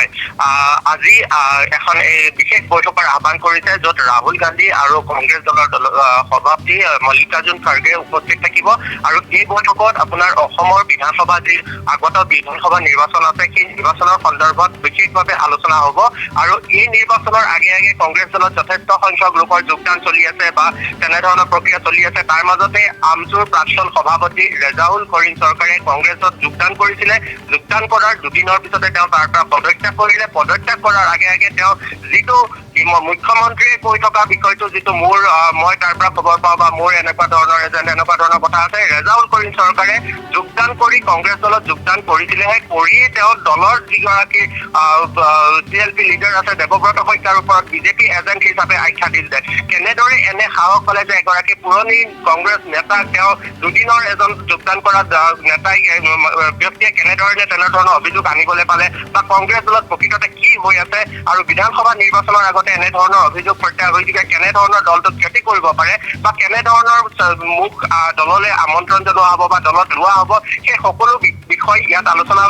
হয় আজি এখন এই বিশেষ বৈঠকৰ আহ্বান কৰিছে য'ত ৰাহুল গান্ধী আৰু কংগ্ৰেছ দলৰ সভাপতি মল্লিকাৰ্জুন খাৰ্গে উপস্থিত থাকিব আৰু এই বৈঠকত আপোনাৰ অসমৰ বিধানসভা যি আগত বিধানসভা নিৰ্বাচন আছে সেই নিৰ্বাচনৰ সন্দৰ্ভত বিশেষভাৱে আলোচনা হ'ব আৰু এই নিৰ্বাচনৰ আগে আগে কংগ্ৰেছ দলত যথেষ্ট সংখ্যক লোকৰ যোগদান চলি আছে বা তেনেধৰণৰ প্ৰক্ৰিয়া চলি আছে তাৰ মাজতে আমজুৰ প্ৰাক্তন সভাপতি ৰেজাউল কৰিম চৰকাৰে কংগ্ৰেছত যোগদান কৰিছিলে যোগদান কৰাৰ দুদিনৰ পিছতে তেওঁ তাৰ পৰা পদত্যাগ কৰিলে পদত্যাগ কৰাৰ আগে আগে তেওঁ যিটো মুখ্যমন্ত্ৰীয়ে কৈ থকা বিষয়টো যিটো মই তাৰ পৰা খবৰ পাওঁ বা মোৰ এনেকুৱা ধৰণৰ কথা আছে ৰেজাউল কৰিম চৰকাৰে যোগদান কৰি কংগ্ৰেছ দলত যোগদান কৰিছিলেহে কৰিয়ে তেওঁ দলৰ যিগৰাকী CLP লিডাৰ আছে দেৱব্ৰত শইকীয়াৰ ওপৰত বিজেপি এজেণ্ট হিচাপে আখ্যা দিছে কেনেদৰে এনে সাহস পালে যে এগৰাকী পুৰণি কংগ্ৰেছ নেতা তেওঁ দুদিনৰ এজন যোগদান কৰা নেতাই ব্যক্তিয়ে কেনেধৰণে তেনেধৰণৰ অভিযোগ আনিবলৈ পালে বা কংগ্ৰেছ দলত প্ৰকৃততে কি হৈ আছে আৰু বিধানসভা নিৰ্বাচনৰ আগতে এনেধৰণৰ অভিযোগ প্ৰত্যাহ্বান কেনেধৰণৰ দলটোক ক্ষতি কৰিব পাৰে বা কেনেধৰণৰ মুখ দললৈ আমন্ত্ৰণ জনোৱা হ'ব বা দলত লোৱা হ'ব সেই সকলো বিষয় ইয়াত আলোচনা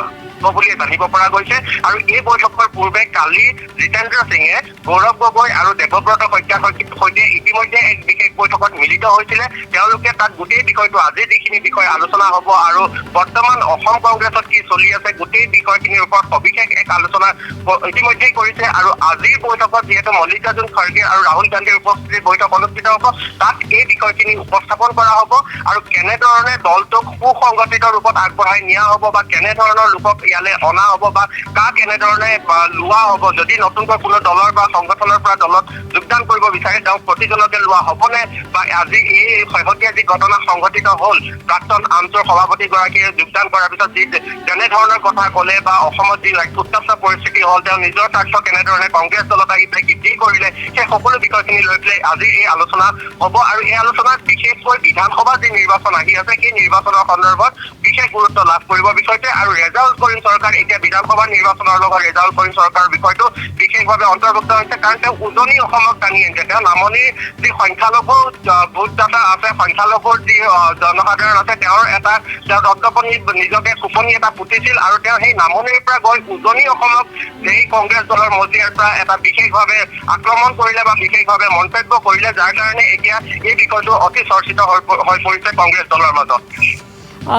বুলি জানিব পৰা গৈছে আৰু এই বৈঠকৰ পূৰ্বে কালি জিতেন্দ্ৰ সিঙে গৌৰৱ গগৈ আৰু দেৱব্ৰত শইকীয়াৰ সৈতে ইতিমধ্যে এক বিশেষ বৈঠকত মিলিত হৈছিলে তেওঁলোকে তাত গোটেই বিষয়টো আজি যিখিনি বিষয় আলোচনা হ'ব আৰু বৰ্তমান অসম কংগ্ৰেছত কি চলি আছে গোটেই বিষয়খিনিৰ ওপৰত সবিশেষ এক আলোচনা ইতিমধ্যেই কৰিছে আৰু আজিৰ বৈঠকত যিহেতু মল্লিকাৰ্জুন খাৰ্গে আৰু ৰাহুল গান্ধীৰ উপস্থিতিত বৈঠক অনুষ্ঠিত হ'ব তাত এই বিষয়খিনি উপস্থাপন কৰা হ'ব আৰু কেনেধৰণে দলটোক সুসংগঠিত ৰূপত আগবঢ়াই নিয়া হ'ব বা কেনেধৰণৰ লোকক ইয়ালৈ অনা হ'ব বা কাক এনেধৰণে লোৱা হ'ব যদি নতুনকৈ কোনো দলৰ বা সংগঠনৰ পৰা দলত যোগদান কৰিব বিচাৰে তেওঁক প্ৰতিজনকে লোৱা হ'বনে বা আজি এই শেহতীয়া যি ঘটনা সংঘটিত হ'ল প্ৰাক্তন আমজুৰ সভাপতিগৰাকীয়ে যোগদান কৰাৰ পিছত যি যেনেধৰণৰ কথা ক'লে বা অসমত যি উত্তপ্ত পৰিস্থিতি হ'ল তেওঁ নিজৰ স্বাৰ্থ কেনেধৰণে কংগ্ৰেছ দলত আহি পেলাই কি কৰিলে সেই সকলো বিষয়খিনি লৈ পেলাই আজি এই আলোচনা হ'ব আৰু এই আলোচনাত বিশেষকৈ বিধানসভা যি নিৰ্বাচন আহি আছে সেই নিৰ্বাচনৰ সন্দৰ্ভত বিশেষ গুৰুত্ব লাভ কৰিব বিষয়টোৱে আৰু ৰেজাউল কৰিম চৰকাৰ এতিয়া বিধানসভা নিৰ্বাচনৰ লগত ৰেজাউল কৰিম চৰকাৰৰ বিষয়টো বিশেষভাৱে অন্তৰ্ভুক্ত হৈছে কাৰণ তেওঁ উজনি অসমক টানি আনিছে তেওঁ নামনিৰ যি সংখ্যালঘু ভোটদাতা আছে সংখ্যালঘুৰ যি জনসাধাৰণ আছে তেওঁৰ দপদপনি নিজকে কোপনি এটা পুতিছিল আৰু তেওঁ সেই নামনিৰ পৰা গৈ উজনি অসমক এই কংগ্ৰেছ দলৰ মজিয়াৰ পৰা এটা বিশেষভাৱে আক্ৰমণ কৰিলে বা বিশেষভাৱে মন্তব্য কৰিলে যাৰ কাৰণে এতিয়া এই বিষয়টো অতি চৰ্চিত হৈ পৰিছে কংগ্ৰেছ দলৰ মাজত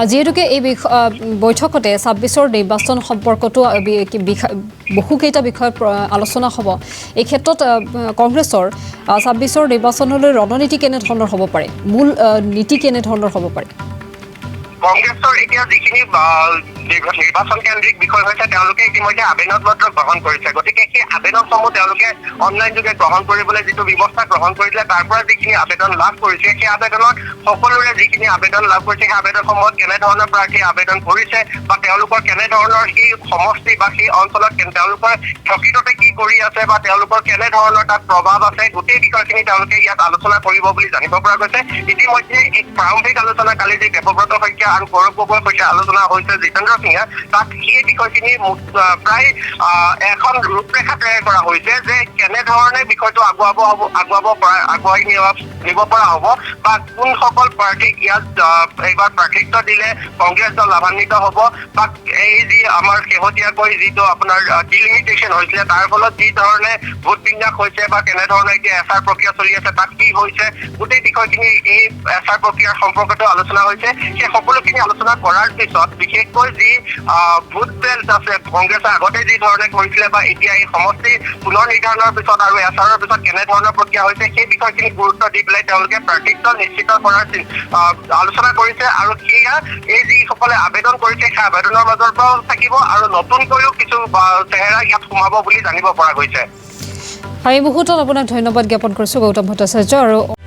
যিহেতুকে এই বৈঠকতে ২৬ৰ নিৰ্বাচন সম্পৰ্কতো বহুকেইটা বিষয়ত আলোচনা হ'ব এই ক্ষেত্ৰত কংগ্ৰেছৰ ২৬ৰ নিৰ্বাচনলৈ ৰণনীতি কেনেধৰণৰ হ'ব পাৰে মূল নীতি কেনেধৰণৰ হ'ব পাৰে কংগ্ৰেছৰ এতিয়া যিখিনি নিৰ্বাচন কেন্দ্ৰিক বিষয় হৈছে তেওঁলোকে ইতিমধ্যে আবেদন পত্ৰ গ্ৰহণ কৰিছে গতিকে সেই আবেদনসমূহ তেওঁলোকে অনলাইন যোগে গ্ৰহণ কৰিবলৈ যিটো ব্যৱস্থা গ্ৰহণ কৰিলে তাৰ পৰা যিখিনি আবেদন লাভ কৰিছে সেই আবেদনত সকলোৰে যিখিনি আবেদন লাভ কৰিছে সেই আবেদনসমূহত কেনেধৰণৰ প্ৰাৰ্থী আবেদন কৰিছে বা তেওঁলোকৰ কেনেধৰণৰ সেই সমষ্টি বা সেই অঞ্চলত তেওঁলোকৰ প্ৰকৃততে কি কৰি আছে বা তেওঁলোকৰ কেনেধৰণৰ তাত প্ৰভাৱ আছে গোটেই বিষয়খিনি তেওঁলোকে ইয়াত আলোচনা কৰিব বুলি জানিব পৰা গৈছে ইতিমধ্যে এক প্ৰাৰম্ভিক আলোচনা কালি যি দেৱব্ৰত শইকীয়া আৰু গৌৰৱ গগৈৰ সৈতে আলোচনা হৈছে জিতেন্দ্ৰ সিঙে তাত সেই বিষয়খিনি প্ৰায় এখন ৰূপৰেখা তৈয়াৰ কৰা হৈছে যে কেনেধৰণে বিষয়টো আগুৱাই নিব পৰা হ'ব বা কোনসকল প্ৰাৰ্থীক ইয়াত এইবাৰ প্ৰাৰ্থিত্ব দিলে কংগ্ৰেছ দল লাভান্বিত হ'ব বা এই যি আমাৰ শেহতীয়াকৈ যিটো আপোনাৰ ডিলিমিটেশ্যন হৈছিলে তাৰ ফলত যি ধৰণে ভোট বিন্যাস হৈছে বা কেনেধৰণে এতিয়া এছআৰ প্ৰক্ৰিয়া চলি আছে তাত কি হৈছে গোটেই বিষয়খিনি এই এছআৰ প্ৰক্ৰিয়াৰ সম্পৰ্কতো আলোচনা হৈছে সেই সকলোখিনি আলোচনা কৰাৰ পিছত বিশেষকৈ যি ভোট বেল্ট আছে কংগ্ৰেছে আগতে যি ধৰণে কৰিছিলে বা এতিয়া এই সমষ্টি পুনৰ নিৰ্ধাৰণৰ পিছত আৰু এছআৰৰ পিছত কেনেধৰণৰ প্ৰক্ৰিয়া হৈছে সেই বিষয়খিনি গুৰুত্ব দি পেলাই তেওঁলোকে প্ৰাৰ্থিত্ব নিশ্চিত কৰাৰ আলোচনা কৰিছে আৰু সেয়া এই যিসকলে আবেদন কৰিছে সেই আবেদনৰ মাজৰ পৰাও থাকিব আৰু নতুনকৈও কিছু চেহেৰা ইয়াত সোমাব বুলি জানিব পৰা গৈছে এই মুহূৰ্তত আপোনাক ধন্যবাদ জ্ঞাপন কৰিছোঁ গৌতম ভট্টাচাৰ্য আৰু